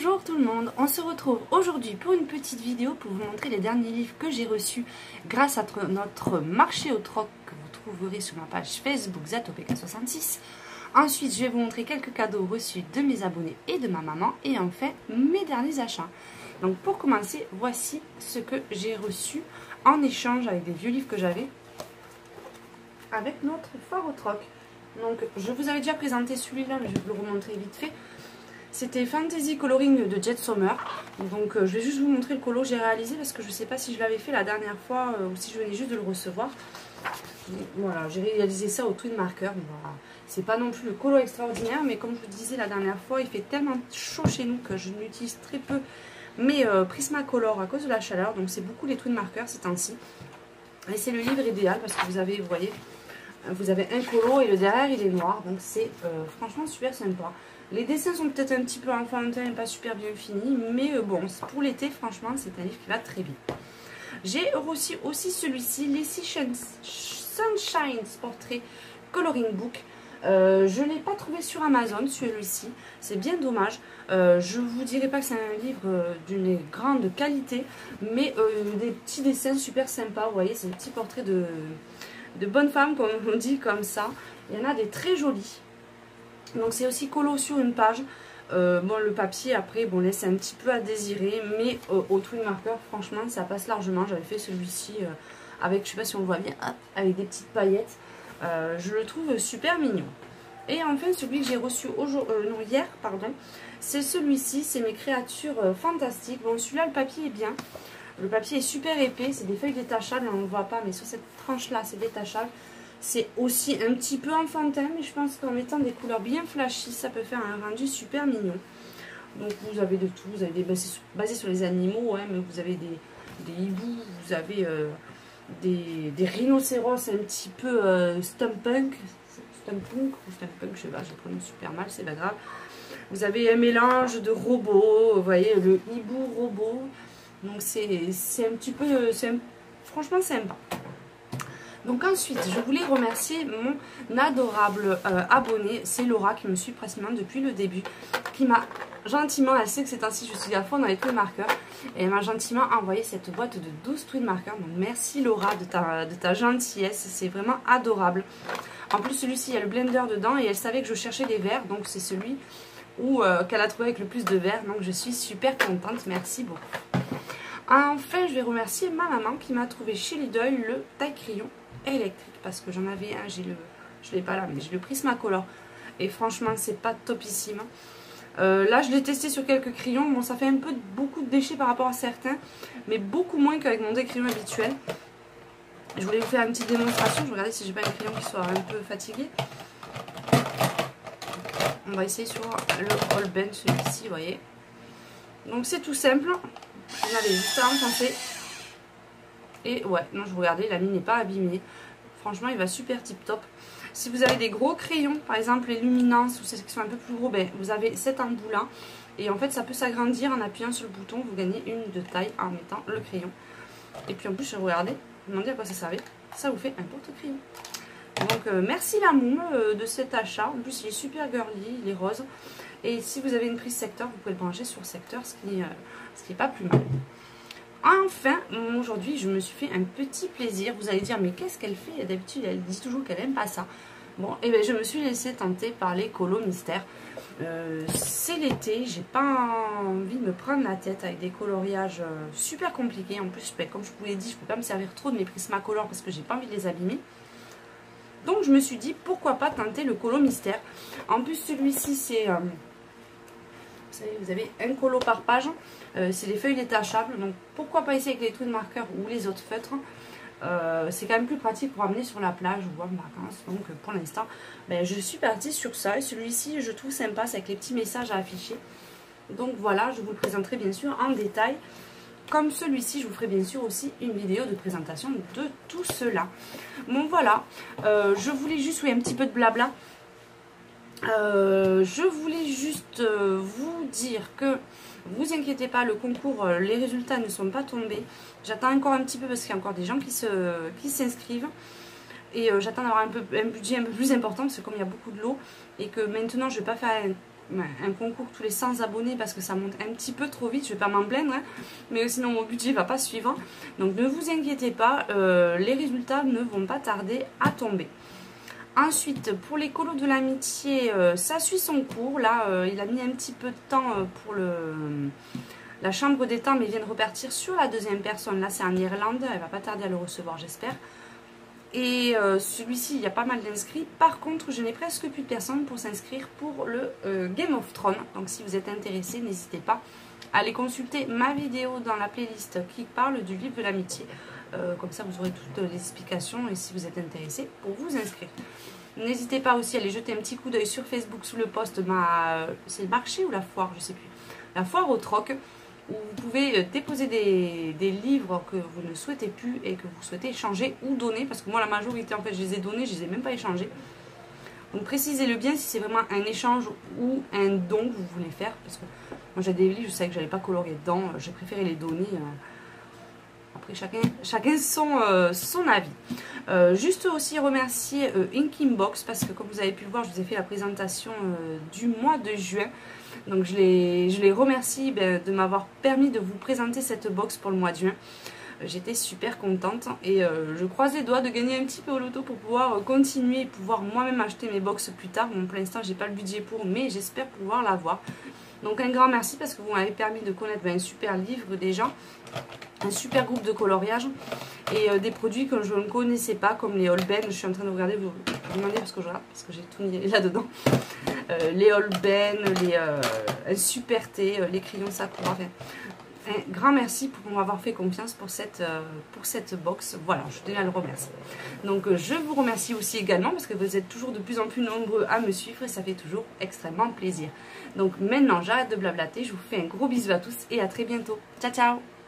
Bonjour tout le monde, on se retrouve aujourd'hui pour une petite vidéo pour vous montrer les derniers livres que j'ai reçus grâce à notre marché au troc que vous trouverez sur ma page Facebook ZOPK66. Ensuite, je vais vous montrer quelques cadeaux reçus de mes abonnés et de ma maman et enfin mes derniers achats. Donc pour commencer, voici ce que j'ai reçu en échange avec des vieux livres que j'avais avec notre foire au troc. Donc je vous avais déjà présenté celui-là, mais je vais vous le remontrer vite fait. C'était Fantasy Coloring de Jet Sommer. Donc je vais juste vous montrer le colo que j'ai réalisé parce que je ne sais pas si je l'avais fait la dernière fois ou si je venais juste de le recevoir. Donc, voilà, j'ai réalisé ça au Twin Marker. Voilà. C'est pas non plus le colo extraordinaire, mais comme je vous disais la dernière fois, il fait tellement chaud chez nous que je n'utilise très peu mes Prismacolor à cause de la chaleur. Donc c'est beaucoup les Twin Markers ces temps-ci. Et c'est le livre idéal parce que vous avez, vous voyez, vous avez un colo et le derrière il est noir. Donc c'est franchement super sympa. Les dessins sont peut-être un petit peu enfantins et pas super bien finis, mais bon, pour l'été, franchement, c'est un livre qui va très bien. J'ai reçu aussi celui-ci, les Sunshine Portrait Coloring Book. Je ne l'ai pas trouvé sur Amazon, celui-ci. C'est bien dommage. Je ne vous dirai pas que c'est un livre d'une grande qualité, mais des petits dessins super sympas. Vous voyez, c'est des petits portraits de bonnes femmes, comme on dit comme ça. Il y en a des très jolis. Donc c'est aussi colo sur une page. Bon, le papier après bon laisse un petit peu à désirer, mais au Twin Marker franchement ça passe largement. J'avais fait celui-ci avec, je sais pas si on le voit bien, avec des petites paillettes. Je le trouve super mignon. Et enfin celui que j'ai reçu hier, pardon, c'est celui-ci, c'est mes créatures fantastiques. Bon, celui-là le papier est bien, le papier est super épais, c'est des feuilles détachables, on ne le voit pas mais sur cette tranche là c'est détachable. C'est aussi un petit peu enfantin, mais je pense qu'en mettant des couleurs bien flashy, ça peut faire un rendu super mignon. Donc vous avez de tout, vous avez des basés sur les animaux, hein, mais vous avez des hiboux, vous avez des rhinocéros un petit peu steampunk, je sais pas, je le prononce super mal, c'est pas grave. Vous avez un mélange de robots, vous voyez, le hibou robot. Donc c'est un petit peu, franchement sympa. Donc ensuite, je voulais remercier mon adorable abonnée, c'est Laura qui me suit pratiquement depuis le début, qui m'a gentiment, elle sait que c'est ainsi, je suis à fond dans les Twin Markers, et elle m'a gentiment envoyé cette boîte de 12 Twin Markers. Donc merci Laura de ta gentillesse, c'est vraiment adorable. En plus celui-ci, il y a le blender dedans et elle savait que je cherchais des verres, donc c'est celui qu'elle a trouvé avec le plus de verres, donc je suis super contente, merci beaucoup. Enfin, je vais remercier ma maman qui m'a trouvé chez Lidl le taille-crayon électrique parce que j'en avais un, je l'ai pas là, mais j'ai le Prismacolor et franchement c'est pas topissime. Là je l'ai testé sur quelques crayons, bon ça fait un peu beaucoup de déchets par rapport à certains, mais beaucoup moins qu'avec mon crayon habituel. Je voulais vous faire une petite démonstration, je vais regarder si j'ai pas un crayon qui soit un peu fatigué. On va essayer sur le All Ben, celui-ci, vous voyez. Donc c'est tout simple. On avait juste à enfoncer. Et ouais, non, je vous regardais, la mine n'est pas abîmée. Franchement, il va super tip top. Si vous avez des gros crayons, par exemple les luminances ou ceux qui sont un peu plus gros, ben, vous avez cet embout là. Et en fait, ça peut s'agrandir en appuyant sur le bouton. Vous gagnez une de taille en mettant le crayon. Et puis en plus, je regardais, vous me demandez à quoi ça servait. Ça vous fait un porte-crayon. Donc merci la moum de cet achat. En plus, il est super girly, il est rose. Et si vous avez une prise secteur, vous pouvez le brancher sur secteur, ce qui est pas plus mal. Enfin, aujourd'hui, je me suis fait un petit plaisir. Vous allez dire, mais qu'est-ce qu'elle fait? D'habitude, elle dit toujours qu'elle aime pas ça. Bon, et bien, je me suis laissée tenter par les colos mystères. C'est l'été, j'ai pas envie de me prendre la tête avec des coloriages super compliqués. En plus, comme je vous l'ai dit, je peux pas me servir trop de mes Prismacolor parce que j'ai pas envie de les abîmer. Donc, je me suis dit, pourquoi pas tenter le colo mystère. En plus, celui-ci, c'est... vous savez, vous avez un colo par page, c'est les feuilles détachables, donc pourquoi pas essayer avec les Twin Markers ou les autres feutres. C'est quand même plus pratique pour amener sur la plage ou en vacances, donc pour l'instant ben, je suis partie sur ça. Et celui-ci je trouve sympa, c'est avec les petits messages à afficher. Donc voilà, je vous le présenterai bien sûr en détail. Comme celui-ci, je vous ferai bien sûr aussi une vidéo de présentation de tout cela. Bon voilà, je voulais juste, oui, un petit peu de blabla. Je voulais juste vous dire que vous inquiétez pas, le concours, les résultats ne sont pas tombés. J'attends encore un petit peu parce qu'il y a encore des gens qui s'inscrivent. Et j'attends d'avoir un budget un peu plus important parce que comme il y a beaucoup de lots et que maintenant je ne vais pas faire un concours tous les 100 abonnés parce que ça monte un petit peu trop vite, je vais pas m'en plaindre, hein, mais sinon mon budget va pas suivre. Donc ne vous inquiétez pas, les résultats ne vont pas tarder à tomber. Ensuite, pour les colos de l'amitié, ça suit son cours. Là, il a mis un petit peu de temps pour la chambre des temps, mais il vient de repartir sur la deuxième personne. Là, c'est en Irlande, elle va pas tarder à le recevoir, j'espère. Et celui-ci, il y a pas mal d'inscrits. Par contre, je n'ai presque plus de personnes pour s'inscrire pour le Game of Thrones. Donc, si vous êtes intéressé, n'hésitez pas à aller consulter ma vidéo dans la playlist qui parle du livre de l'amitié. Comme ça, vous aurez toutes les explications et si vous êtes intéressé, pour vous inscrire. N'hésitez pas aussi à aller jeter un petit coup d'œil sur Facebook sous le post de c'est le marché ou la foire, je sais plus. La foire au troc, où vous pouvez déposer des livres que vous ne souhaitez plus et que vous souhaitez échanger ou donner. Parce que moi, la majorité, en fait, je les ai donnés, je les ai même pas échangés. Donc, précisez-le bien si c'est vraiment un échange ou un don que vous voulez faire. Parce que moi, j'ai des livres, je savais que j'allais pas colorier dedans. J'ai préféré les donner. Après, chacun son avis. Juste aussi remercier Inkingbox parce que comme vous avez pu le voir, je vous ai fait la présentation du mois de juin. Donc je les remercie de m'avoir permis de vous présenter cette box pour le mois de juin. J'étais super contente et je croise les doigts de gagner un petit peu au loto pour pouvoir continuer et pouvoir moi-même acheter mes box plus tard. Bon, pour l'instant, j'ai pas le budget pour, mais j'espère pouvoir l'avoir. Donc un grand merci parce que vous m'avez permis de connaître un super livre déjà, un super groupe de coloriage et des produits que je ne connaissais pas comme les Holben. Je suis en train de regarder, vous demandez parce que j'ai tout mis là-dedans. Les Holben, un super thé, les crayons Sakura. Enfin, un grand merci pour m'avoir fait confiance pour cette box. Voilà, je tenais à le remercier. Donc je vous remercie aussi également parce que vous êtes toujours de plus en plus nombreux à me suivre et ça fait toujours extrêmement plaisir. Donc maintenant j'arrête de blablater, je vous fais un gros bisou à tous et à très bientôt. Ciao ciao.